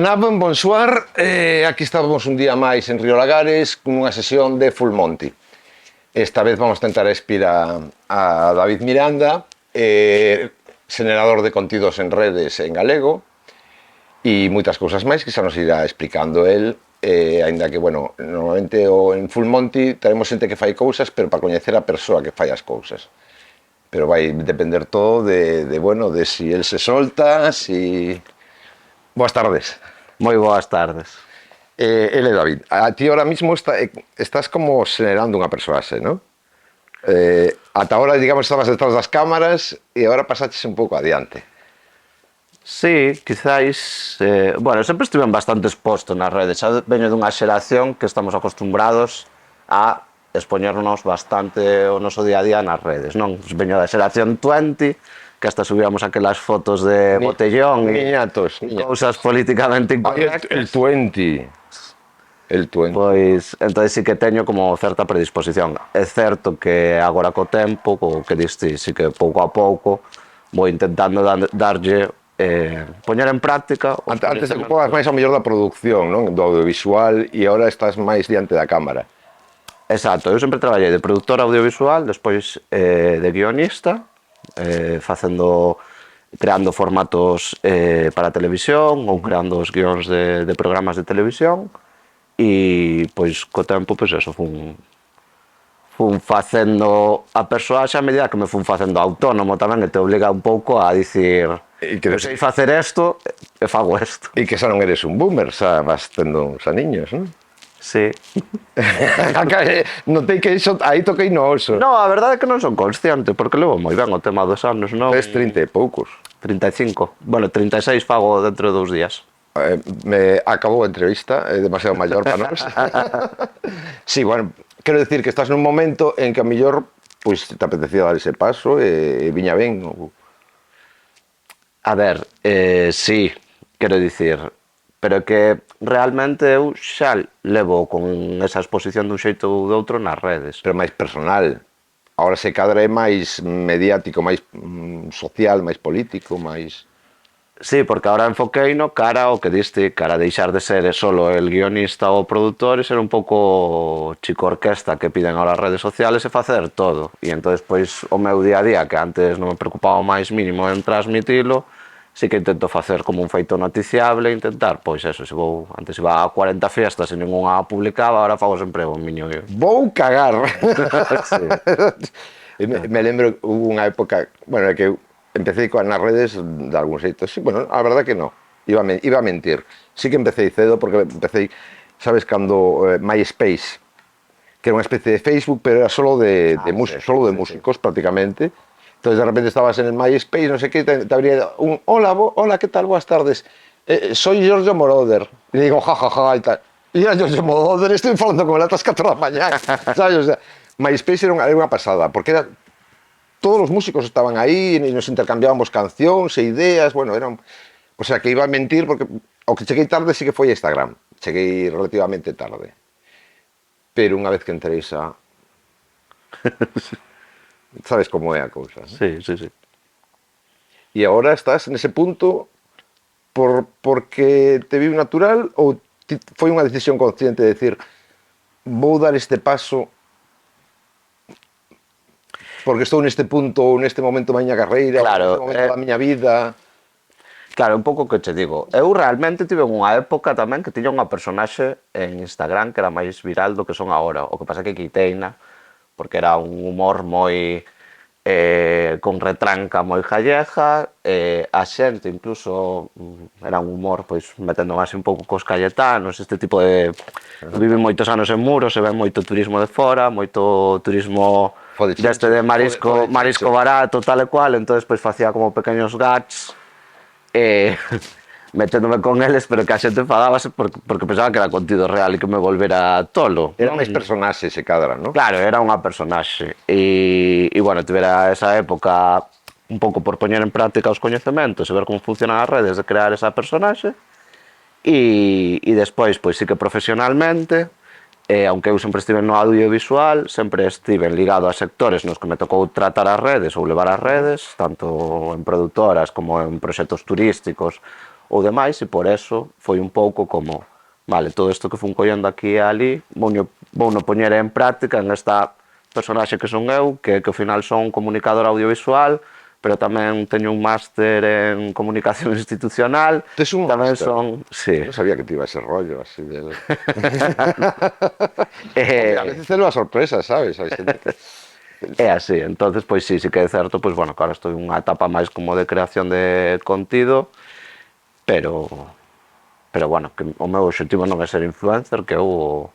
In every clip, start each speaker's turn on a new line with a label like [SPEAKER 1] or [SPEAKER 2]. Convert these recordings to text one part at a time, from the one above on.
[SPEAKER 1] Buenaben, bonsoir. Aquí estamos un día máis en Río Lagares cunha sesión de Full Monty. Esta vez vamos a tentar espir a David Miranda, generador de contidos en redes en galego e moitas cousas máis que xa nos irá explicando el, aínda que, bueno, normalmente en Full Monty teremos xente que fai cousas, pero para coñecer a persoa que fai as cousas. Pero vai depender todo de si el se solta, si... Boas tardes.
[SPEAKER 2] Moi boas tardes.
[SPEAKER 1] Ele, David, a ti ahora mismo estás como generando unha personaxe, non? Ata ahora, digamos, estabas detrás das cámaras e agora pasaches un pouco adiante.
[SPEAKER 2] Sí, quizáis... bueno, sempre estive bastante exposto nas redes. Xa veño dunha xeración que estamos acostumbrados a expoñernos bastante o noso día a día nas redes, non? Veño da xeración 20, que hasta subíamos aquelas fotos de botellón e cousas políticamente incorrectas.
[SPEAKER 1] El 20.
[SPEAKER 2] Pois, entón sí que teño como certa predisposición. É certo que agora co tempo, co que diste, sí que pouco a pouco vou intentando darlle poñer en práctica.
[SPEAKER 1] Antes te ocupabas máis ao mellor da producción, non? Do audiovisual, e agora estás máis diante da cámara.
[SPEAKER 2] Exacto, eu sempre traballei de productor audiovisual, despois de guionista, creando formatos para televisión ou creando os guións de programas de televisión e pois co tempo pois eso fun facendo a persoaxe a medida que me fun facendo autónomo tamén, e te obliga un pouco a dicir eu sei facer isto e fago isto.
[SPEAKER 1] E que xa non eres un boomer, xa vas tendo uns aniños, non?
[SPEAKER 2] Sí.
[SPEAKER 1] Notei que iso, aí toquei no oso.
[SPEAKER 2] No, a verdade é que non son consciente, porque levo moi ben o tema dos anos, non?
[SPEAKER 1] Tes 30 e poucos.
[SPEAKER 2] 35. Bueno, 36 fago dentro de 2 días.
[SPEAKER 1] Me acabou a entrevista, é demasiado maior para nós. Sí, bueno, quero decir que estás nun momento en que a mellor pois te apetecía dar ese paso e viña ben.
[SPEAKER 2] A ver, sí, quero dicir, pero que realmente eu xa levo con esa exposición dun xeito ou de outro nas redes.
[SPEAKER 1] Pero máis personal. Agora se cadra é máis mediático, máis social, máis político, máis...
[SPEAKER 2] Sí, porque agora enfoquei no cara o que diste, cara deixar de ser solo el guionista ou produtor e ser un pouco chico orquesta que piden ahora as redes sociales e facer todo. E entón, pois, o meu día a día, que antes non me preocupaba o máis mínimo en transmitilo, sí que intento facer como un feito noticiable, intentar, pois eso, se vou, antes iba a 40 fiestas e ninguna publicaba, agora fago sempre un miño...
[SPEAKER 1] Vou cagar!
[SPEAKER 2] Sí.
[SPEAKER 1] Me lembro, hubo unha época, bueno, que empecé nas redes de algún xeito, sí, bueno, a verdad que no, iba a mentir, sí que empecé cedo, porque empecé, sabes, cando MySpace, que era unha especie de Facebook, pero era solo de músicos, prácticamente. Entonces de repente estabas en el MySpace, no sé qué, te abría un hola, ¿qué tal? Buenas tardes. Soy Giorgio Moroder. Y digo, jajaja, y tal. Y era Giorgio Moroder, estoy falando con él a las 4 de la mañana. ¿Sabes? O sea, MySpace era unha pasada, porque todos los músicos estaban aí e nos intercambiábamos cancións e ideas, bueno, o sea, que iba a mentir, porque o que cheguei tarde sí que foi a Instagram. Cheguei relativamente tarde. Pero unha vez que entrei xa... Sabes como é a cousa, non?
[SPEAKER 2] Sí, sí, sí.
[SPEAKER 1] E agora estás nese punto porque te viu natural ou foi unha decisión consciente de decir vou dar este paso porque estou neste punto ou neste momento da miña carreira,
[SPEAKER 2] claro,
[SPEAKER 1] neste momento da miña vida?
[SPEAKER 2] Claro, un pouco que che digo. Eu realmente tive unha época tamén que tiña unha personaxe en Instagram que era máis viral do que son agora. O que pasa é que quiteina, porque era un humor moi con retranca moi gallega, a xente incluso era un humor pois metendo así un pouco cos cayetanos, este tipo de... Viven moitos anos en Muros, se ven moito turismo de fora, moito turismo deste de marisco barato, tal e cual, entón pois facía como pequeños gats meténdome con eles, pero que a xente enfadábase porque pensaba que era contido real e que me volvera tolo.
[SPEAKER 1] Era máis personaxe se cadra, non?
[SPEAKER 2] Claro, era unha personaxe. E bueno, tivera esa época un pouco por poñer en práctica os coñecementos e ver como funcionan as redes de crear esa personaxe. E despois, pois sí que profesionalmente, aunque eu sempre estive no audiovisual, sempre estive ligado a sectores nos que me tocou tratar as redes ou levar as redes, tanto en produtoras como en proxectos turísticos ou demais, e por eso foi un pouco como, vale, todo isto que fun collendo aquí e ali, vouno poñer en práctica en esta personaxe que son eu, que ao final son comunicador audiovisual, pero tamén teño un máster en comunicación institucional,
[SPEAKER 1] Tes un
[SPEAKER 2] tamén
[SPEAKER 1] máster.
[SPEAKER 2] son, sí.
[SPEAKER 1] No sabía que te iba ese rollo así del... Hombre, a
[SPEAKER 2] Eh,
[SPEAKER 1] veces te lo sorpresa, sabes? Hai xente que...
[SPEAKER 2] É así, entonces pois sí que é certo, pois bueno, claro, estou en unha etapa máis como de creación de contido, pero bueno, que o meu obxectivo non é ser influencer, que eu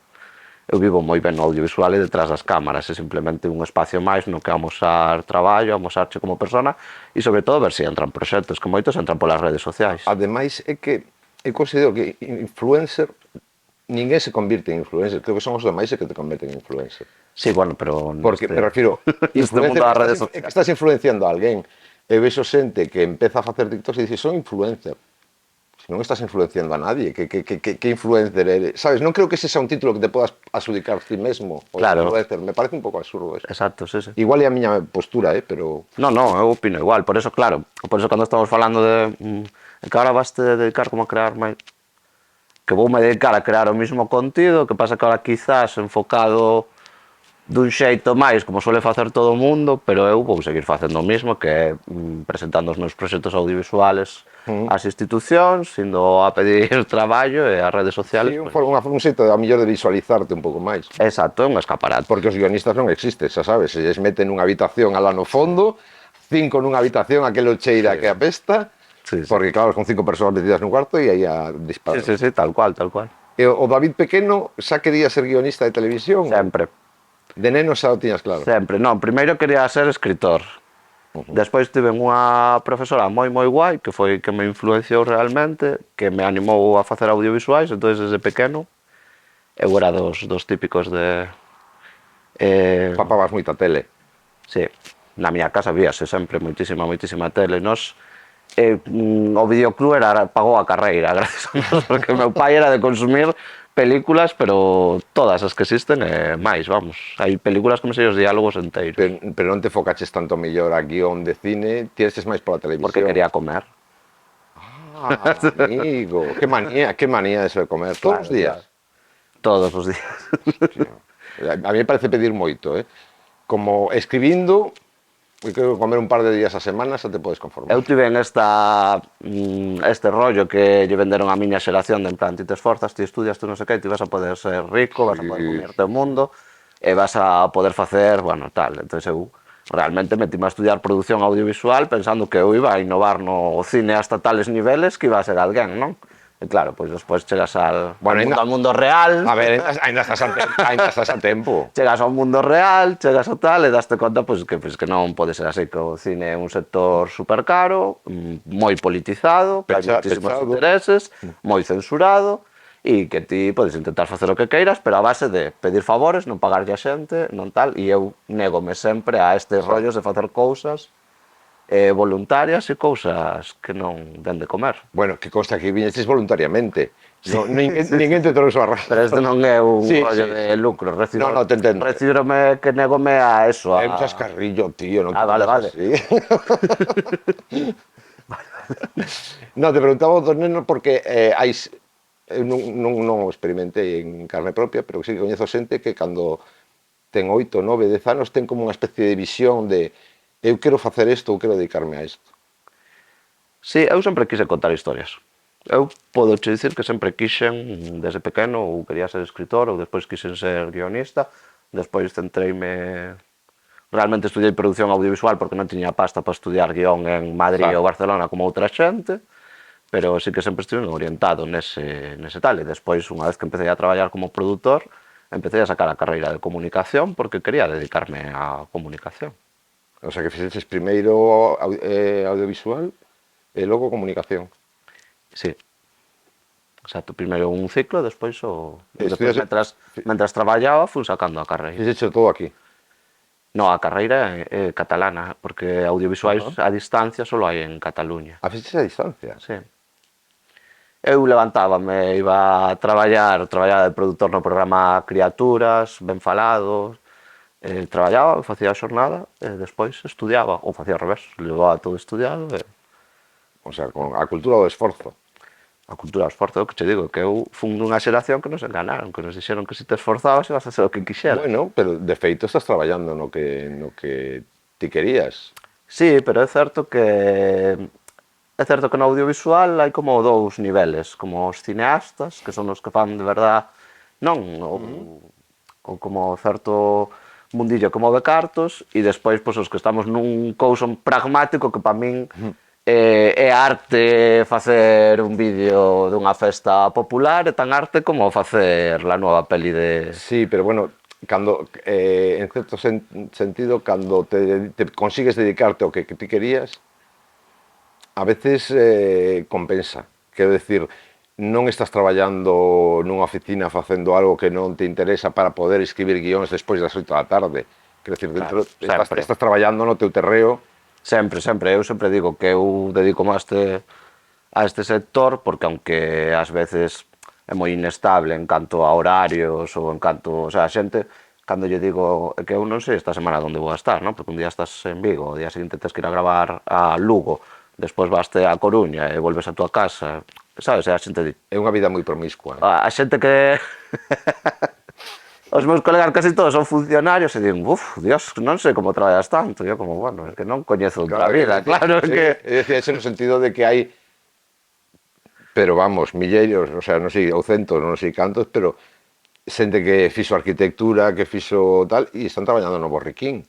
[SPEAKER 2] vivo moi ben no audiovisual e detrás das cámaras, é simplemente un espacio máis no que amosar traballo, amosarche como persona e sobre todo ver se entran proxectos, que moitos entran polas redes sociais.
[SPEAKER 1] Ademais, é que eu considero que influencer ninguén se convirte en influencer, creo que son os demais que te converten en influencer.
[SPEAKER 2] Sí, bueno, pero
[SPEAKER 1] Porque me refiero,
[SPEAKER 2] neste mundo
[SPEAKER 1] influencer
[SPEAKER 2] das
[SPEAKER 1] é
[SPEAKER 2] redes
[SPEAKER 1] que
[SPEAKER 2] sociais.
[SPEAKER 1] estás influenciando a alguén. Eu vexo xente que empeza a facer TikToks e dice, son influencer. Se non estás influenciando a nadie, que influencer eres? Sabes, non creo que ese sea un título que te podas adjudicar ti mesmo, o
[SPEAKER 2] Claro.
[SPEAKER 1] influencer, me parece un pouco absurdo eso.
[SPEAKER 2] Exacto, sí, sí.
[SPEAKER 1] Igual é a miña postura, pero...
[SPEAKER 2] No, eu opino igual, por eso, claro, por eso cando estamos falando de que ahora vaste dedicar como a crear máis, que voume dedicar a crear o mismo contido, que pasa que ahora quizás enfocado dun xeito máis como suele facer todo o mundo, pero eu vou seguir facendo o mismo, que é presentando os meus proxectos audiovisuales ás institucións, indo a pedir traballo e ás redes sociales.
[SPEAKER 1] Sí, un xeito a mellor de visualizarte un pouco máis.
[SPEAKER 2] Exacto, é un escaparate.
[SPEAKER 1] Porque os guionistas non existen, xa sabes, se lles meten nunha habitación alá no fondo, 5 nunha habitación, aquelo cheira que apesta,
[SPEAKER 2] Sí, sí.
[SPEAKER 1] porque claro, con 5 persoas metidas nun cuarto e aí a disparar.
[SPEAKER 2] Sí, sí, sí, tal cual, tal cual.
[SPEAKER 1] E o David pequeno xa quería ser guionista de televisión?
[SPEAKER 2] Sempre.
[SPEAKER 1] De neno xa o tiñas claro?
[SPEAKER 2] Sempre, non, primeiro quería ser escritor. Despois tive unha profesora moi guai, que foi que me influenciou realmente, que me animou a facer audiovisuais, entón desde pequeno eu era dos típicos de...
[SPEAKER 1] Papabas moita tele.
[SPEAKER 2] Sí, na miña casa víase sempre moitísima tele. Nos, o videoclub pagou a carreira, gracias a Dios, porque meu pai era de consumir películas, pero todas as que existen e máis, vamos. Hai películas que me sei os diálogos enteiros.
[SPEAKER 1] Pero non te focaches tanto mellor a guión de cine, tieses máis pola televisión.
[SPEAKER 2] Porque quería comer.
[SPEAKER 1] Ah, amigo, que manía eso de comer. Todos os días.
[SPEAKER 2] Todos os días.
[SPEAKER 1] A mí me parece pedir moito, Como escribindo, eu creo que comer un par de días a semana xa te podes conformar.
[SPEAKER 2] Eu tive en este rollo que lle venderon a miña xeración de en plan, ti te esforzas, ti estudias, ti non sei que, ti vas a poder ser rico, vas a poder comerte o mundo e vas a poder facer, bueno, tal. Entón eu realmente metime a estudiar producción audiovisual pensando que eu iba a innovar no cine hasta tales niveles que iba a ser alguén, non? E claro, pois despois chegas al mundo real.
[SPEAKER 1] A ver, ainda estás a tempo.
[SPEAKER 2] Chegas ao mundo real, chegas ao tal e daste conta pois, que non pode ser así, que o cine é un sector super caro, moi politizado, que hai moitísimos intereses, moi censurado e que ti podes intentar facer o que queiras, pero a base de pedir favores, non pagarlle a xente, non tal, e eu négome sempre a estes rollos de facer cousas voluntarias e cousas que non den de comer.
[SPEAKER 1] Bueno, que consta que viñestes voluntariamente. No, ninguén te trouxo a raza.
[SPEAKER 2] Pero este non é un rollo de lucro.
[SPEAKER 1] No, te entendo.
[SPEAKER 2] Recibirome que négome a eso.
[SPEAKER 1] É un chascarrillo, tío. Non
[SPEAKER 2] vale.
[SPEAKER 1] Así. No, te preguntaba dos nenos porque eu non o experimentei en carne propia, pero sí que coñezo xente que cando ten 8, 9, 10 anos ten como unha especie de visión de eu quero facer isto, eu quero dedicarme a isto.
[SPEAKER 2] Sí, eu sempre quise contar historias. Eu podo che dicir que sempre quixen, desde pequeno, ou quería ser escritor, ou despois quixen ser guionista, despois centreime... Realmente estudiei producción audiovisual porque non tiña pasta para estudiar guión en Madrid ou Barcelona como outra xente, pero sí que sempre estive orientado nese tal, e despois, unha vez que empecé a traballar como produtor, empecé a sacar a carreira de comunicación porque quería dedicarme á comunicación.
[SPEAKER 1] O sea, que fixeches primeiro audiovisual e logo comunicación.
[SPEAKER 2] Sí. Exacto, primeiro un ciclo, despois mentras traballaba fui sacando a carreira.
[SPEAKER 1] Fixeche todo aquí.
[SPEAKER 2] No, a carreira é catalana, porque audiovisuais a distancia só hai en Cataluña.
[SPEAKER 1] A fixeche a distancia?
[SPEAKER 2] Sí. Eu levantábame, iba a traballaba de produtor no programa Criaturas, Ben Falados, traballaba, facía a xornada e despois estudiaba, ou facía ao revés, levaba todo estudiado e...
[SPEAKER 1] O sea, con a cultura do esforzo.
[SPEAKER 2] A cultura do esforzo é o que che digo, que eu fun dunha xeración que nos enganaron, que nos dixeron que se te esforzabas ibas a ser o que quixeras.
[SPEAKER 1] Bueno, pero de feito estás traballando no que ti querías.
[SPEAKER 2] Sí, pero é certo que no audiovisual hai como dous niveles, como os cineastas, que son os que fan de verdad, non, ou como certo mundillo como de cartos, e despois pois, os que estamos nun couso pragmático que para min é arte facer un vídeo dunha festa popular, é tan arte como facer la nova peli de...
[SPEAKER 1] Sí, pero bueno, en cierto sentido, cando te consigues dedicarte ao que ti querías, a veces compensa. Quero decir, non estás traballando nunha oficina facendo algo que non te interesa para poder escribir guións despois das 8 da tarde. Quero decir,
[SPEAKER 2] Claro,
[SPEAKER 1] estás traballando no teu terreo.
[SPEAKER 2] Sempre, sempre. Eu sempre digo que eu dedico a este sector porque aunque ás veces é moi inestable en canto a horarios ou en canto... O sea, a xente, cando lle digo que eu non sei esta semana onde vou a estar, non? Porque un día estás en Vigo, o día seguinte tens que ir a gravar a Lugo, despois vaste a Coruña e volves a tua casa, sabes? E a xente di...
[SPEAKER 1] É unha vida moi promiscua.
[SPEAKER 2] A xente que... Os meus colegas casi todos son funcionarios e din, Dios, non sei como traballas tanto. E eu como, bueno, é que non coñezo outra vida, claro, é que...
[SPEAKER 1] Decía ese no sentido de que hai, pero vamos, milleiros, o sea, non sei, ou centos, non sei cantos, pero xente que fixo arquitectura, que fixo tal, e están traballando no Borriquín.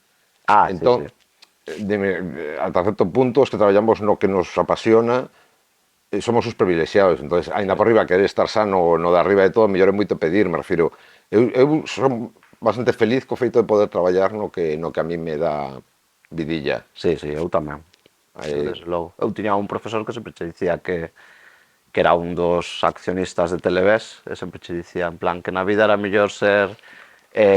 [SPEAKER 2] Ah,
[SPEAKER 1] Entón,
[SPEAKER 2] sí.
[SPEAKER 1] ata certo punto, os que traballamos no que nos apasiona, somos os privilexiados. Entonces, ainda por riba, querer estar sano no de arriba de todo, mellor é moito pedir, me refiro. Eu son bastante feliz co feito de poder traballar no que a mí me dá vidilla.
[SPEAKER 2] Sí, sí, eu tamén.
[SPEAKER 1] Aí-
[SPEAKER 2] Desde logo. Eu tiña un profesor que sempre che dicía que era un dos accionistas de Televés e sempre che dicía en plan que na vida era mellor ser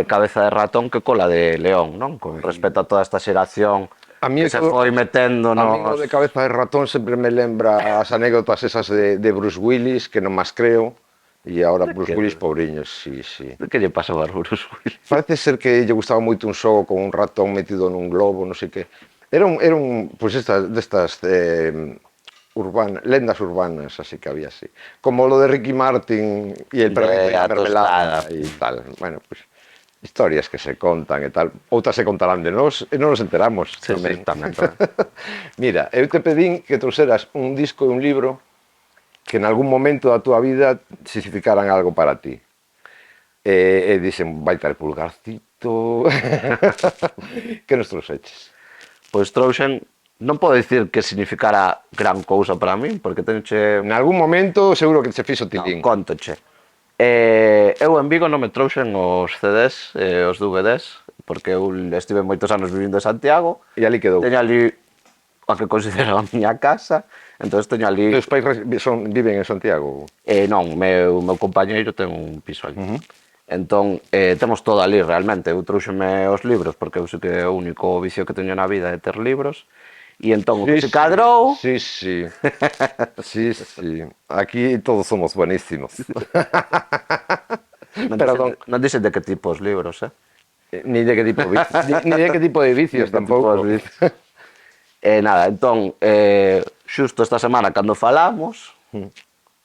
[SPEAKER 2] cabeza de ratón que cola de león, non? Con respecto a toda esta xeración
[SPEAKER 1] A mí
[SPEAKER 2] que se foi metendo
[SPEAKER 1] A mí o
[SPEAKER 2] nos...
[SPEAKER 1] de cabeza de ratón sempre me lembra as anécdotas esas de Bruce Willis, que non máis creo, e agora Bruce
[SPEAKER 2] que?
[SPEAKER 1] Willis, pobriño, sí, sí.
[SPEAKER 2] De que lle pasou a Bruce Willis?
[SPEAKER 1] Parece ser que lle gustaba moito un xogo con un ratón metido nun globo, non sei que. Era un pois destas lendas urbanas, así que había así. Como lo de Ricky Martin y el perrito y la
[SPEAKER 2] a
[SPEAKER 1] mermelada
[SPEAKER 2] tostada.
[SPEAKER 1] y tal. Bueno, pues historias que se contan e tal. Outras se contarán de nós e non nos enteramos.
[SPEAKER 2] Sí, sí, tamén, tamén.
[SPEAKER 1] Mira, eu te pedín que trouxeras un disco e un libro que en algún momento da túa vida significaran algo para ti. E dixen, vai tal pulgarcito. Que nos trouxeches?
[SPEAKER 2] Pois trouxen, non podo dicir que significara gran cousa para min, porque tenche...
[SPEAKER 1] En algún momento seguro que se fixo
[SPEAKER 2] Non,
[SPEAKER 1] tilín.
[SPEAKER 2] contoche. Eu en Vigo non me trouxen os CDs e os DVDs, porque eu estive moitos anos vivindo en Santiago.
[SPEAKER 1] E ali quedou.
[SPEAKER 2] Teño ali a que considero a miña casa, entón teño ali...
[SPEAKER 1] Teus pais viven en Santiago?
[SPEAKER 2] Non, meu compañeiro ten un piso ali. Entón, temos todo ali realmente. Eu trouxeme os libros, porque eu sei que o único vicio que teño na vida é ter libros. E entón, o que se cadrou...
[SPEAKER 1] Sí, sí. Sí, sí. Aquí todos somos buenísimos. Perdón.
[SPEAKER 2] Non dixen de que tipo os libros,
[SPEAKER 1] Ni de que tipo, ni de que tipo de vicios tampouco.
[SPEAKER 2] Nada, entón, xusto esta semana cando falamos,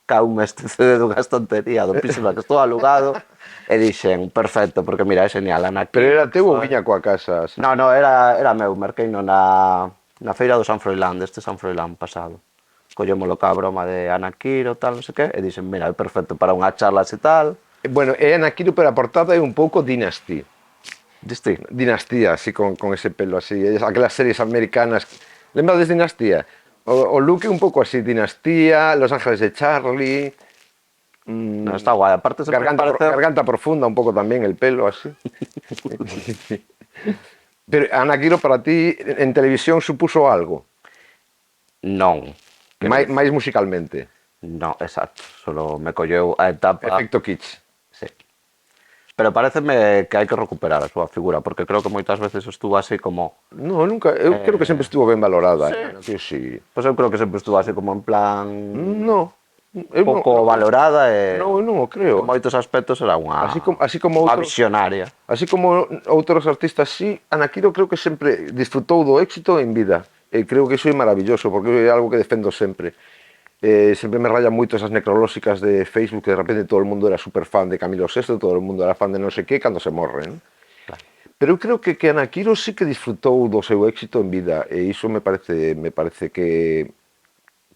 [SPEAKER 2] caume este CD dunha estontería do piso na que estou alugado e dixen, perfecto, porque mira, é genial, Anaquilo.
[SPEAKER 1] Pero era teu ou viña coa casa?
[SPEAKER 2] No, era meu, merqueino na feira do San Froilán, deste San Froilán pasado. Collémolo ca broma de Anaquilo, tal, non sei que, e dixen, mira, é perfecto para unha charla e tal.
[SPEAKER 1] Bueno, é Anaquilo, pero a portada é un pouco Dynasty.
[SPEAKER 2] Diste?
[SPEAKER 1] Dinastía, así con ese pelo así, aquelas series americanas. Lembrades Dinastía? O look é un pouco así, Dinastía, Los Ángeles de Charlie.
[SPEAKER 2] No, está guai, aparte se
[SPEAKER 1] Garganta profunda un pouco tamén el pelo así. Pero Anaquilo para ti en televisión supuso algo?
[SPEAKER 2] Non.
[SPEAKER 1] máis musicalmente?
[SPEAKER 2] Non, exacto, solo me colleu a etapa...
[SPEAKER 1] Efecto kitsch.
[SPEAKER 2] Sí. Pero pareceme que hai que recuperar a súa figura, porque creo que moitas veces estuvo así como...
[SPEAKER 1] No, nunca, eu creo que sempre estuvo ben valorada. Sí. Sí.
[SPEAKER 2] Pois eu creo que sempre estuvo así como en plan...
[SPEAKER 1] No.
[SPEAKER 2] pouco valorada e...
[SPEAKER 1] Non, non o creo.
[SPEAKER 2] En moitos aspectos era unha...
[SPEAKER 1] Así como
[SPEAKER 2] unha visionaria.
[SPEAKER 1] Así como outros artistas, sí, Anaquilo creo que sempre disfrutou do éxito en vida. E creo que iso é maravilloso, porque é algo que defendo sempre. sempre me rayan moito esas necrolóxicas de Facebook que de repente todo o mundo era super fan de Camilo VI, todo o mundo era fan de non sei que cando se morre, non? Pero eu creo que Anakiro sí que disfrutou do seu éxito en vida e iso me parece que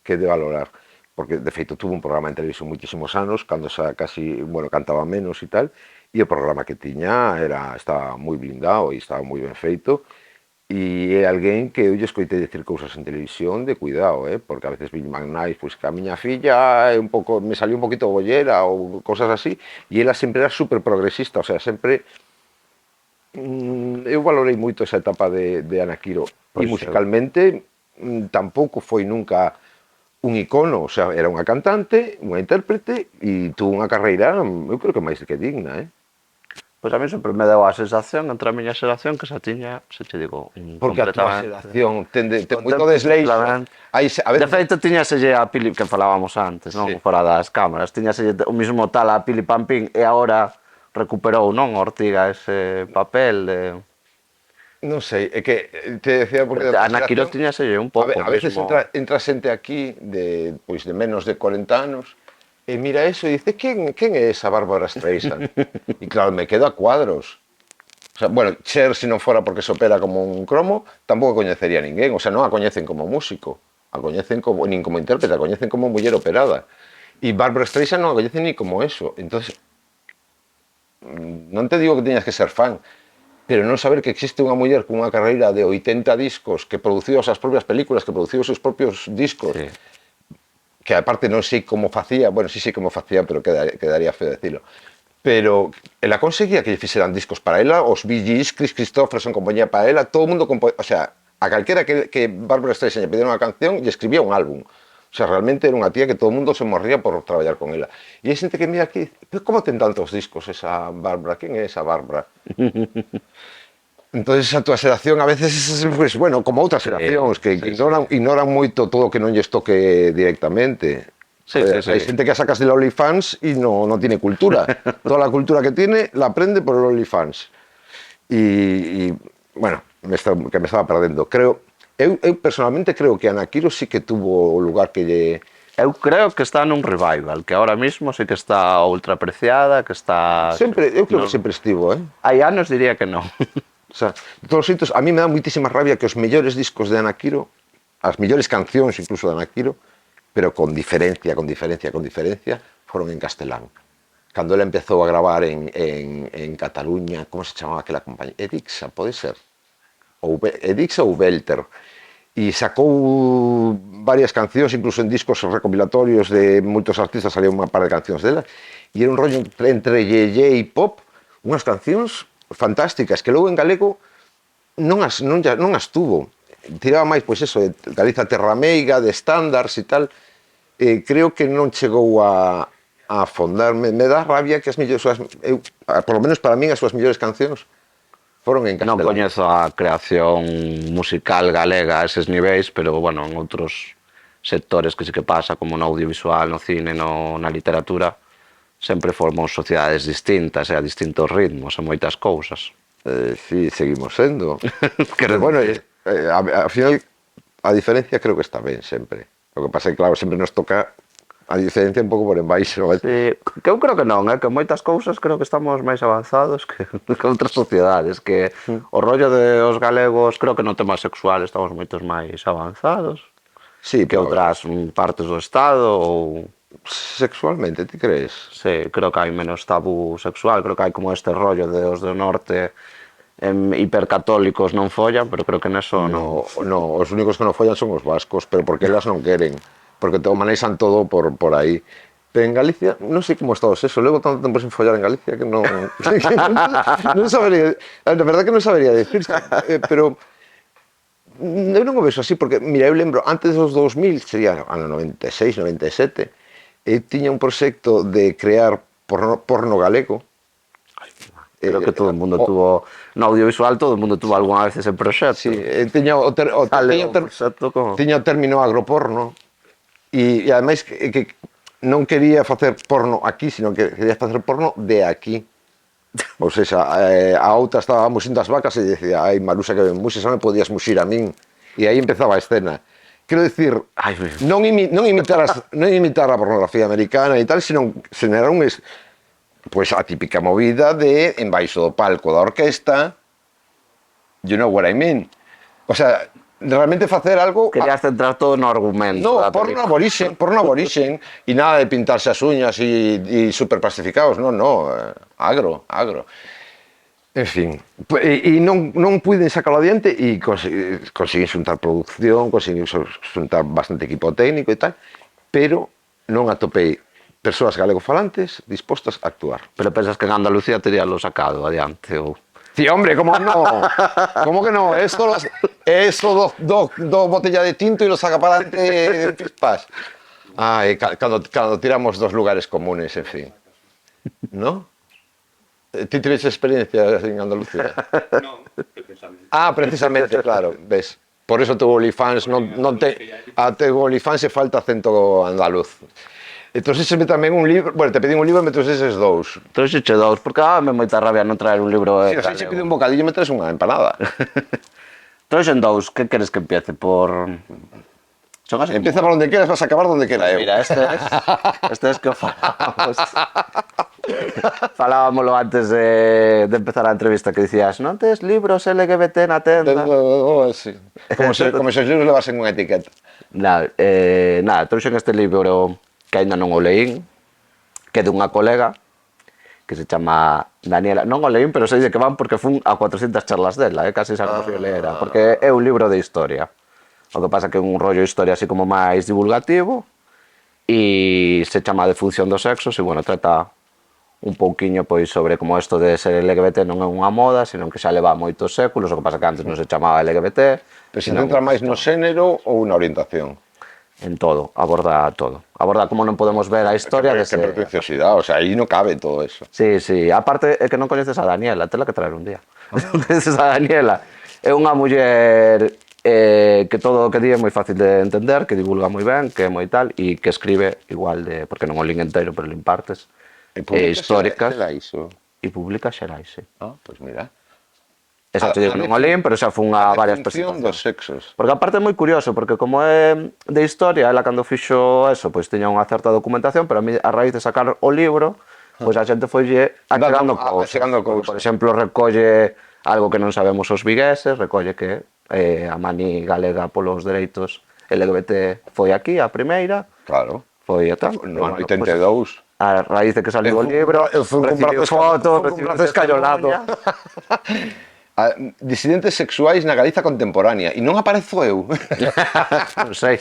[SPEAKER 1] de valorar, porque de feito tuvo un programa en televisión moitísimos anos, cando xa casi, bueno, cantaba menos e tal, e o programa que tiña estaba moi blindado e estaba moi ben feito, e é alguén que eu lle escoitei decir cousas en televisión de cuidado, porque a veces vi magnais, pois que a miña filla é un pouco, me salió un poquito bollera ou cosas así, e ela sempre era super progresista, o sea, sempre eu valorei moito esa etapa de Anakiro, e
[SPEAKER 2] Pois
[SPEAKER 1] musicalmente tampouco foi nunca un icono, o sea, era unha cantante, unha intérprete e tuvo unha carreira, eu creo que máis que digna,
[SPEAKER 2] Pois a mí sempre me deu a sensación entre a miña xeración que xa tiña, se che digo,
[SPEAKER 1] Porque a túa
[SPEAKER 2] completamente...
[SPEAKER 1] xeración ten moito desleixo. A
[SPEAKER 2] De
[SPEAKER 1] veces,
[SPEAKER 2] feito, tiñaselle a Pili, que falábamos antes, non?
[SPEAKER 1] Sí.
[SPEAKER 2] Fora das cámaras, tiñaselle o mismo tal a Pili Pampín e agora recuperou, non? Ortiga ese papel de...
[SPEAKER 1] non sei, é que te decía porque da
[SPEAKER 2] A
[SPEAKER 1] tua
[SPEAKER 2] Ana Quirós
[SPEAKER 1] xeración,
[SPEAKER 2] tiñaselle un pouco
[SPEAKER 1] a veces
[SPEAKER 2] mesmo...
[SPEAKER 1] entra xente aquí pois de menos de 40 anos e mira eso e dice, quen é esa Bárbara Streisand? E claro, me quedo a cuadros. O sea, bueno, Cher, se non fora porque se opera como un cromo, tampouco coñecería a ninguén. O sea, non a coñecen como músico, a coñecen como, nin como intérprete, a coñecen como muller operada. E Barbara Streisand non a coñecen ni como eso. Entonces, non te digo que teñas que ser fan, pero non saber que existe unha muller cunha carreira de 80 discos, que produciu as súas propias películas, que produciu os seus propios discos,
[SPEAKER 2] Sí.
[SPEAKER 1] que aparte non sei como facía, bueno, sí sei como facía, pero quedaría feo decirlo. Pero ela conseguía que lle fixeran discos para ela, os Bee Gees, Chris Christopherson compoñía para ela, todo o mundo o sea, a calquera que Barbara Streisand lle pidera unha canción, lle escribía un álbum. O sea, realmente era unha tía que todo o mundo se morría por traballar con ela. E hai xente que mira aquí, pero como ten tantos discos esa Bárbara? Quen é esa Bárbara? Entonces a túa xeración a veces, pues, bueno, como outras xeracións que ignoran moito todo o que non lles toque directamente.
[SPEAKER 2] Sí, sí,
[SPEAKER 1] Hay
[SPEAKER 2] sí.
[SPEAKER 1] gente que sacas del OnlyFans y no tiene cultura. Toda la cultura que tiene la aprende por el OnlyFans. Bueno, que me estaba perdendo. Eu personalmente creo que Anakiro sí que tuvo o lugar que lle...
[SPEAKER 2] Eu creo que está nun revival, que ahora mismo sí que está ultra apreciada, que está...
[SPEAKER 1] Eu creo que sempre estivo,
[SPEAKER 2] Hai anos diría que non.
[SPEAKER 1] O sea, de todos os xeitos, a mí me dá muitísima rabia que os mellores discos de Anakiro, as mellores cancións incluso de Anakiro, pero con diferencia, foron en castelán. Cando ela empezou a gravar en Cataluña, como se chamaba aquela compañía? Edixa, pode ser? Edixa ou Belter. E sacou varias cancións, incluso en discos recopilatorios de moitos artistas, salía unha par de cancións dela, e era un rollo entre yeye e pop, unhas cancións fantásticas, que logo en galego non as tuvo. Tiraba máis, pois eso, de Galiza Terra Meiga, de estándares e tal. Creo que non chegou a afondar. Me dá rabia que as mellores, por lo menos para min, as súas mellores cancións foron en castelán.
[SPEAKER 2] Non coñezo a creación musical galega a eses niveis, pero, bueno, en outros sectores que sí que pasa, como no audiovisual, no cine, na literatura, sempre formamos sociedades distintas e a distintos ritmos e moitas cousas.
[SPEAKER 1] Sí, seguimos sendo. Pero bueno, ao final a diferencia creo que está ben sempre. O que pasa é que, claro, sempre nos toca a diferencia un pouco por embaixo.
[SPEAKER 2] Sí, que eu creo que non, que moitas cousas creo que estamos máis avanzados que outras sociedades, que o rollo de os galegos creo que no tema sexual estamos moitos máis avanzados
[SPEAKER 1] Sí,
[SPEAKER 2] que outras partes do Estado ou...
[SPEAKER 1] Sexualmente, ti crees?
[SPEAKER 2] Sí, creo que hai menos tabú sexual, creo que hai como este rollo de os do norte hipercatólicos non follan, pero creo que neso non...
[SPEAKER 1] No, os únicos que non follan son os vascos, pero porque elas non queren, porque manexan todo por aí. Pero en Galicia, non sei como está o sexo, levo tanto tempo sin follar en Galicia que non... non sabería, a verdade que non sabería decir, pero... Eu non o vexo así, porque, mira, eu lembro, antes dos 2000, sería ano 96, 97, tiña un proxecto de crear porno galego.
[SPEAKER 2] Creo que todo o mundo tuvo... No audiovisual todo o mundo tuvo algunha vez ese proxecto.
[SPEAKER 1] Sí, tiña o término agroporno e ademais que non quería facer porno aquí, sino que quería facer porno de aquí. Ou seja, a outra estaba muxindo as vacas e dicía, ai, Marusa, que me muxes, xa me podías muxir a min. E aí empezaba a escena. quero dicir,
[SPEAKER 2] Ai,
[SPEAKER 1] non imitar a pornografía americana e tal, sino xenerar pois a típica movida de embaixo do palco da orquesta, you know what I mean. O sea, realmente facer algo...
[SPEAKER 2] querías centrar todo no argumento
[SPEAKER 1] No,
[SPEAKER 2] da
[SPEAKER 1] porno
[SPEAKER 2] película.
[SPEAKER 1] aborigen, e nada de pintarse as uñas e super plastificados, no, agro. En fin, e non puiden sacarlo adiante e conseguín xuntar producción, conseguín xuntar bastante equipo técnico e tal, pero non atopei persoas galegofalantes dispostas a actuar.
[SPEAKER 2] Pero pensas que en Andalucía tería lo sacado adiante ou...
[SPEAKER 1] Sí, hombre, ¿cómo no? ¿Cómo que no? Eso dos botellas de tinto y lo saca para adelante de pispas. Ay, cuando tiramos dos lugares comunes, en fin. ¿No? ¿Tú tienes experiencia en Andalucía?
[SPEAKER 3] No, precisamente.
[SPEAKER 1] Ah, precisamente, claro, ves. Por eso tu OnlyFans a tu OnlyFans se falta acento andaluz. Entonces se me tamén un libro, bueno, te pedín un libro e me trouxeses dous.
[SPEAKER 2] Trouxeche dous, porque me moita rabia non traer un libro
[SPEAKER 1] Si se pide un bocadillo me traes unha empanada.
[SPEAKER 2] Trouxen dous, que queres que empiece por... Son así
[SPEAKER 1] Empieza por donde quieras, vas a acabar donde quiera eu.
[SPEAKER 2] Mira, este es que o falábamos. Falábamoslo antes de empezar a entrevista, que dicías, non tes libros LGBT na tenda?
[SPEAKER 1] Sí. Como se os libros levasen unha etiqueta.
[SPEAKER 2] Nada, trouxen este libro que ainda non o leín, que é dunha colega que se chama Daniela. Non o leín, pero sei de que van porque fun a 400 charlas dela, casi xa non leera, porque é un libro de historia. O que pasa que é un rollo de historia así como máis divulgativo e se chama De función dos sexos e, bueno, trata un pouquiño pois sobre como isto de ser LGBT non é unha moda, sino que xa leva moitos séculos, o que pasa que antes non se chamaba LGBT.
[SPEAKER 1] Pero se centra máis no xénero ou na orientación.
[SPEAKER 2] En todo, aborda todo. Aborda como non podemos ver a historia
[SPEAKER 1] Que
[SPEAKER 2] desde...
[SPEAKER 1] pretenciosidade, o sea, aí non cabe todo eso.
[SPEAKER 2] Sí, aparte é que non coñeces a Daniela, tela que traer un día. Non coñeces a Daniela. É unha muller que todo o que di é moi fácil de entender, que divulga moi ben, que é moi tal, e que escribe igual de... porque non o lin inteiro, pero lin partes históricas. E publica xerais, sí.
[SPEAKER 1] Ah, pois mira.
[SPEAKER 2] Esa te digo, non o lin, pero xa fun a varias
[SPEAKER 1] Función dos
[SPEAKER 2] presentacións.
[SPEAKER 1] sexos.
[SPEAKER 2] Porque aparte é moi curioso, porque como é de historia, ela cando fixo eso, pois tiña unha certa documentación, pero a raíz de sacar o libro, pois a xente foille achegando cousas. Por exemplo, recolle algo que non sabemos os vigueses, recolle que a mani galega polos dereitos LGBT foi aquí, a primeira.
[SPEAKER 1] Claro.
[SPEAKER 2] Foi a tal.
[SPEAKER 1] No ano 82.
[SPEAKER 2] A raíz de que saliu o libro, recibiu fotos, recibiu
[SPEAKER 1] escallolado. Disidentes sexuais na Galiza contemporánea e non aparezo eu.
[SPEAKER 2] Non sei.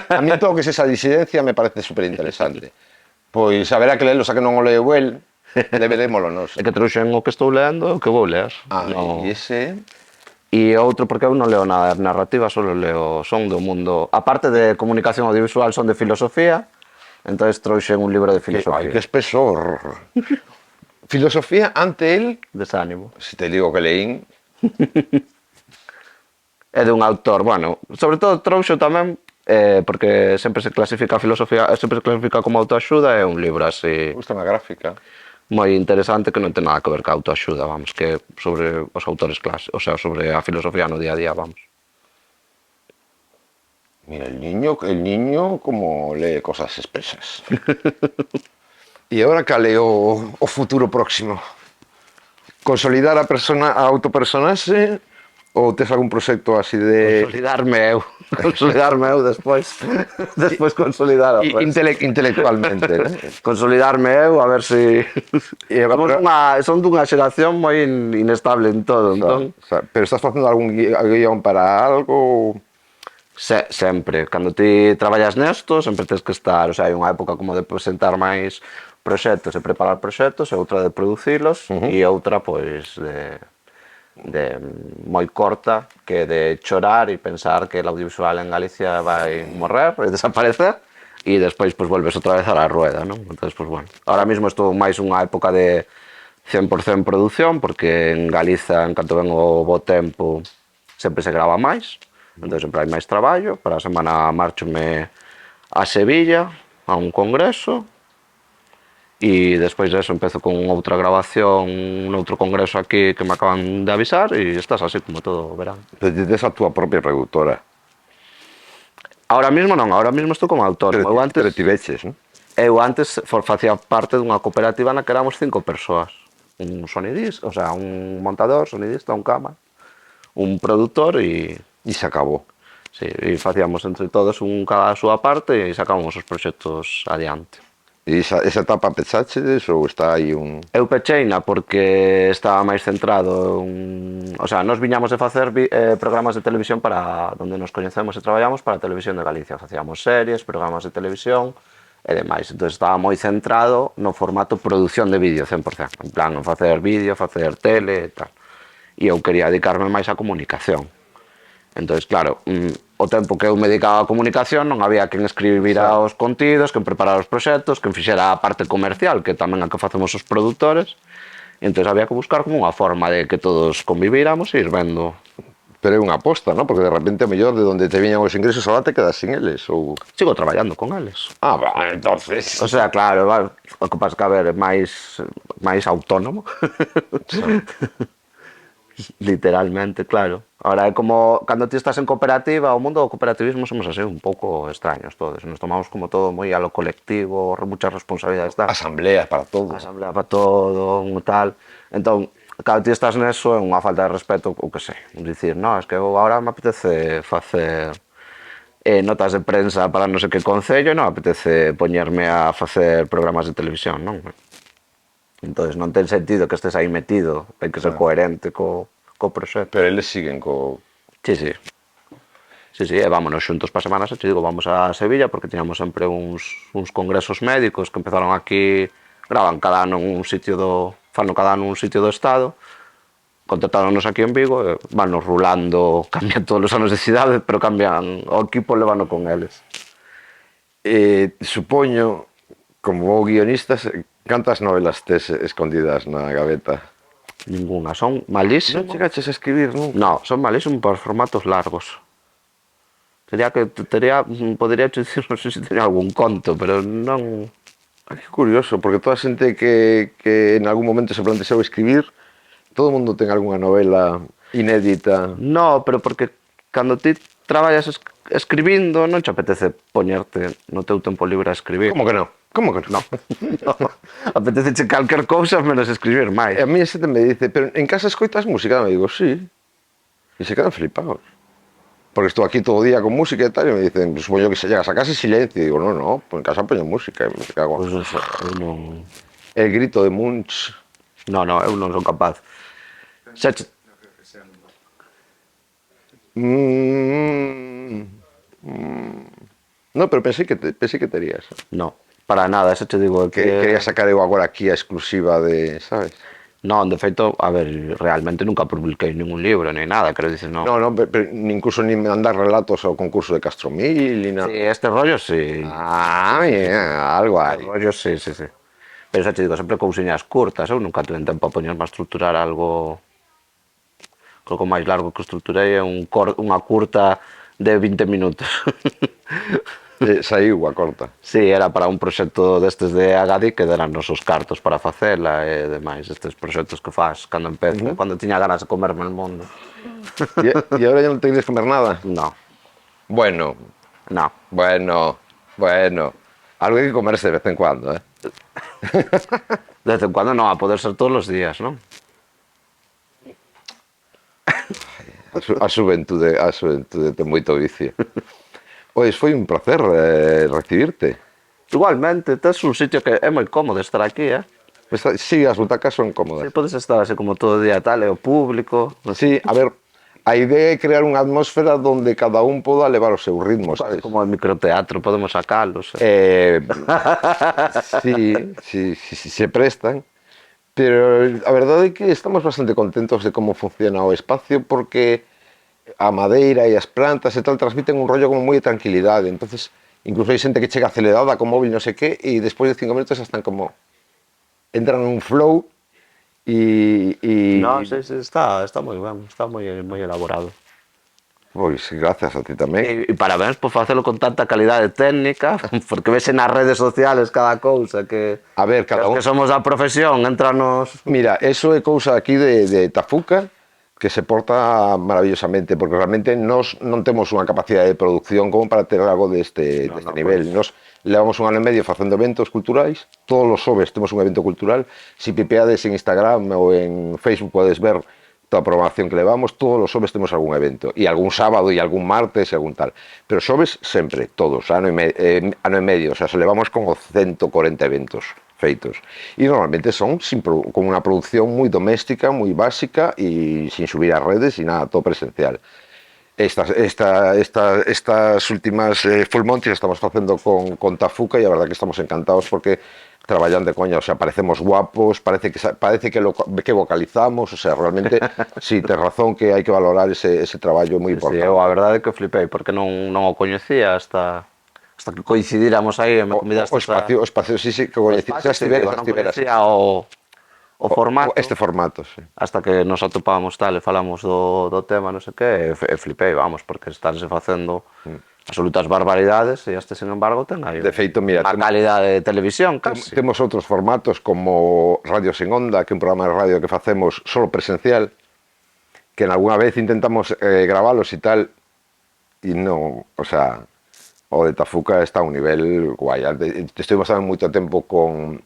[SPEAKER 1] A mí todo o que é esa disidencia me parece superinteresante. Pois haberá que lelo, xa que non o leo el, deberémolo nos.
[SPEAKER 2] É que trouxen o que estou lendo, o que vou ler.
[SPEAKER 1] E ese...
[SPEAKER 2] E outro, porque eu non leo nada de narrativa, solo leo, son do mundo, aparte de comunicación audiovisual, son de filosofía, entonces trouxen un libro de filosofía.
[SPEAKER 1] Ai, que espesor. Filosofía ante el...
[SPEAKER 2] Desánimo.
[SPEAKER 1] Se te digo que leín...
[SPEAKER 2] É dun autor, bueno, sobre todo trouxo tamén, porque sempre se clasifica a filosofía, sempre se clasifica como autoaxuda, é un libro así...
[SPEAKER 1] Gusta unha gráfica.
[SPEAKER 2] Moi interesante que non ten nada que ver ca autoaxuda, vamos, que sobre os autores clásicos, o sea, sobre a filosofía no día a día, vamos.
[SPEAKER 1] Mira, el niño como lee cosas expresas. E agora cal é o futuro próximo? Consolidar a autopersonaxe ou tes algún proxecto así de...
[SPEAKER 2] Consolidarme eu despois consolidar a
[SPEAKER 1] intelectualmente, ¿no?
[SPEAKER 2] Consolidarme eu, a ver se son dunha xeración moi inestable en todo, entón.
[SPEAKER 1] Pero estás facendo algún guión para algo?
[SPEAKER 2] Sempre, cando ti traballas nesto, sempre tens que estar, o sea, hai unha época como de presentar máis proxectos e preparar proxectos, e outra de producilos, e outra, pois, de moi corta, que de chorar e pensar que el audiovisual en Galicia vai morrer e desaparecer, e despois, pois, volves outra vez a la rueda, non? Entón, pois, bueno, ahora mismo estou máis unha época de 100% produción, porque en Galiza, en canto ven o bo tempo, sempre se grava máis, entón sempre hai máis traballo. Para a semana marchome a Sevilla, a un congreso, e despois de eso empezo con outra grabación, un outro congreso aquí que me acaban de avisar, e estás así como todo o verán.
[SPEAKER 1] Tes a túa propia productora.
[SPEAKER 2] Ahora mismo non, ahora mismo estou como autónomo.
[SPEAKER 1] Pero ti veches, non?
[SPEAKER 2] Eu antes facía parte dunha cooperativa na que éramos 5 persoas. Un sonidista, o sea, un montador, sonidista, un cámara, un productor e
[SPEAKER 1] E se acabou.
[SPEAKER 2] sí, e facíamos entre todos un cada a súa parte e sacábamos os proxectos adiante.
[SPEAKER 1] E esa etapa pechachedes ou está aí un...
[SPEAKER 2] Eu pecheina porque estaba máis centrado o sea, nos viñamos de facer programas de televisión para donde nos coñecemos e traballamos para a Televisión de Galicia. Facíamos series, programas de televisión e demais. Entón estaba moi centrado no formato produción de vídeo 100%. En plan, facer vídeo, facer tele e tal. E eu quería dedicarme máis á comunicación. Entón, claro, o tempo que eu me dedicaba á comunicación non había quen escribira os contidos, quen preparara os proxectos, quen fixera a parte comercial, que tamén a que facemos os produtores. E entón había que buscar como unha forma de que todos convivíramos e ir vendo.
[SPEAKER 1] Pero é unha aposta, non? Porque de repente, mellor, de onde te viñan os ingresos, ahora te quedas sin eles, ou...
[SPEAKER 2] Sigo traballando con eles.
[SPEAKER 1] Ah, va, entonces...
[SPEAKER 2] O sea, claro, o que pasa que, a ver, é máis autónomo. Literalmente, claro. Ahora é como cando ti estás en cooperativa, o mundo do cooperativismo somos así un pouco extraños todos. Nos tomamos como todo moi a lo colectivo, muchas responsabilidades, tal.
[SPEAKER 1] Asambleas para todo.
[SPEAKER 2] Asamblea para todo, un tal. Entón, cando ti estás neso é unha falta de respeto, ou que sei. Dicir, no, es que eu agora me apetece facer notas de prensa para non sei que concello e non apetece poñerme a facer programas de televisión, non? Entón, non ten sentido que estés aí metido, ten que ser coherente co proxecto.
[SPEAKER 1] Pero eles siguen co...
[SPEAKER 2] Sí, sí. Sí, sí, e vámonos xuntos para semanas, e te digo, vamos a Sevilla porque tiñamos sempre uns congresos médicos que empezaron aquí, graban cada ano un sitio fano cada ano un sitio do Estado, contratáronos aquí en Vigo, e vanos rulando, cambian todos os anos de cidade, pero cambian o equipo, levano con eles.
[SPEAKER 1] Supoño, como vos guionistas, cantas novelas tes escondidas na gaveta?
[SPEAKER 2] Ninguna, son malísimos.
[SPEAKER 1] Non chegaches a escribir nunca?
[SPEAKER 2] No, son malísimos para os formatos largos. Podría dicir, non sei se tería algún conto, pero non...
[SPEAKER 1] Ah, que curioso, porque toda a xente que en algún momento se plantexou escribir, todo o mundo ten algunha novela inédita.
[SPEAKER 2] No, pero porque cando ti traballas escribindo non te apetece poñerte no teu tempo libre a escribir.
[SPEAKER 1] Como que non? Como que non?
[SPEAKER 2] No. Apetece calquer cousa menos escribir máis.
[SPEAKER 1] E a mí xente me dice, pero en casa escoitas música? E me digo, sí. E se quedan flipados. Porque estou aquí todo o día con música e tal, e me dicen, supoño que se llegas a casa e silencio. E digo, no, pues en casa poño música. E me cago.
[SPEAKER 2] Pois eu non...
[SPEAKER 1] El grito de Munch.
[SPEAKER 2] No, eu non son capaz.
[SPEAKER 1] No, pero pensei que terías.
[SPEAKER 2] No, para nada, eso te digo
[SPEAKER 1] Que quería sacar eu agora aquí a exclusiva de, sabes?
[SPEAKER 2] Non, de feito, a ver, realmente nunca publiquei ningún libro, ni nada, quero dicir, non.
[SPEAKER 1] No, pero incluso ni mandar relatos ao concurso de Castromil, ni nada.
[SPEAKER 2] Sí, este rollo sí.
[SPEAKER 1] Ah, mira, algo hai.
[SPEAKER 2] Este rollo sí. Pero xa te digo, sempre cousiñas curtas, eu nunca tuve tempo a poñerme a estruturar algo... Creo que o máis largo que estruturei é unha curta de 20 minutos.
[SPEAKER 1] Saiu a corta.
[SPEAKER 2] Sí, era para un proxecto destes de Agadi que deran os cartos para facela e demais, estes proxectos que faz cando empeza, cando tiña ganas de comerme el mundo.
[SPEAKER 1] E agora ya non te queres comer nada?
[SPEAKER 2] No,
[SPEAKER 1] Bueno,
[SPEAKER 2] no.
[SPEAKER 1] algo hai que comerse de vez en cuando, eh?
[SPEAKER 2] De vez en cuando non, a poder ser todos os días, non?
[SPEAKER 1] A xuventude ten moito vicio. Pois foi un placer recibirte.
[SPEAKER 2] Igualmente, tes un sitio que é moi cómodo estar aquí, eh?
[SPEAKER 1] Sí, as butacas son cómodas.
[SPEAKER 2] Podes estar así como todo o día tal, e o público...
[SPEAKER 1] Sí, a ver, a idea é crear unha atmosfera donde cada un poda levar o seu ritmo, sabes?
[SPEAKER 2] Como en microteatro, podemos sacalos.
[SPEAKER 1] Sí, se prestan. Pero a verdade é que estamos bastante contentos de como funciona o espacio porque a madeira e as plantas e tal transmiten un rollo como moi de tranquilidade. Entonces, incluso hai xente que chega acelerada con móvil non sei que e despois de 5 minutos xa están como... entran en un flow e...
[SPEAKER 2] No, sí, está moi ben, está moi elaborado.
[SPEAKER 1] Pois, gracias a ti tamén.
[SPEAKER 2] E parabéns por facelo con tanta calidade técnica, porque ves nas redes sociales cada cousa que...
[SPEAKER 1] A ver, cada un...
[SPEAKER 2] Que somos da profesión, entranos...
[SPEAKER 1] Mira, eso é cousa aquí de Tafuca, que se porta maravillosamente, porque realmente nos non temos unha capacidade de producción como para ter algo deste nivel. Nos levamos un ano e medio facendo eventos culturais, todos os xoves temos un evento cultural, si pipeades en Instagram ou en Facebook podes ver toda a programación que levamos, todos os xoves temos algún evento, e algún sábado e algún martes e algún tal, pero xoves sempre, todos, ano e medio, o sea, se levamos como 140 eventos feitos. E normalmente son con unha producción moi doméstica, moi básica e sin subir ás redes e nada, todo presencial. Estas últimas Full Monty estamos facendo con Tafuca e a verdad que estamos encantados porque traballan de coña, o sea, parecemos guapos, parece que vocalizamos, o sea, realmente, sí, tes razón que hai que valorar ese traballo moi importante.
[SPEAKER 2] Eu a verdade é que flipei, porque non o coñecía hasta que coincidíramos aí e me convidaste
[SPEAKER 1] o espacio, sí, que coñecías, xa estiveras.
[SPEAKER 2] Non coñecía o formato.
[SPEAKER 1] Este formato, sí.
[SPEAKER 2] Hasta que nos atopamos tal e falamos do tema, non sei que, e flipei, vamos, porque estarse facendo absolutas barbaridades e este, sin embargo, ten aí
[SPEAKER 1] de feito, mira,
[SPEAKER 2] unha calidade de televisión, casi.
[SPEAKER 1] Temos outros formatos como Radio Sen Onda, que é un programa de radio que facemos solo presencial, que en alguna vez intentamos gravalos e tal, e non, o sea, o de Tafuca está a un nivel guai. Estuvimos tamén moito tempo con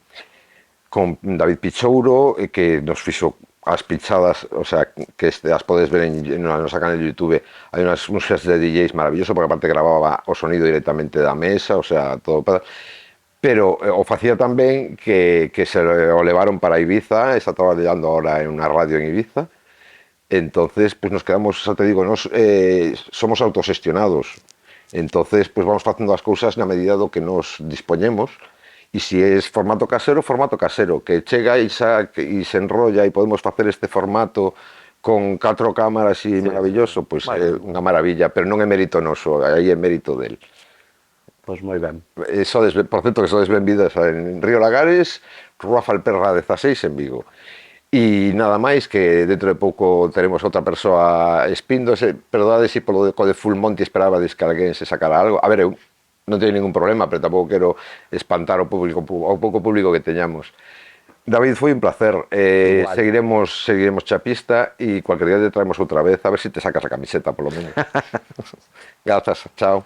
[SPEAKER 1] David Pichouro, que nos fixo as pichadas, o sea, que as podes ver en nosa canal de YouTube. Hai unhas músicas de DJs maravilloso, porque aparte grababa o sonido directamente da mesa, o sea, todo para... Pero o facía tamén que se o levaron para Ibiza, está traballando ahora en unha radio en Ibiza. Entonces, pues nos quedamos, xa te digo, somos autogestionados. Entonces, pues vamos facendo as cousas na medida do que nos dispoñemos. E se é formato casero, que chega e se enrolla e podemos facer este formato con 4 cámaras e maravilloso, pois é unha maravilla, pero non é mérito noso, aí é mérito del.
[SPEAKER 2] Pois moi ben.
[SPEAKER 1] Por certo, que sodes benvidas en Río Lagares, Rúa Falperra 16 en Vigo. E nada máis, que dentro de pouco teremos outra persoa espíndose, perdade se polo de Full Monty esperabades que alguén se sacara algo. A ver, eu non teño ningún problema, pero tampouco quero espantar ao pouco público que teñamos. David, foi un placer. Seguiremos chapista e cualquier día te traemos outra vez, a ver se te sacas a camiseta, polo menos. Grazas, chao.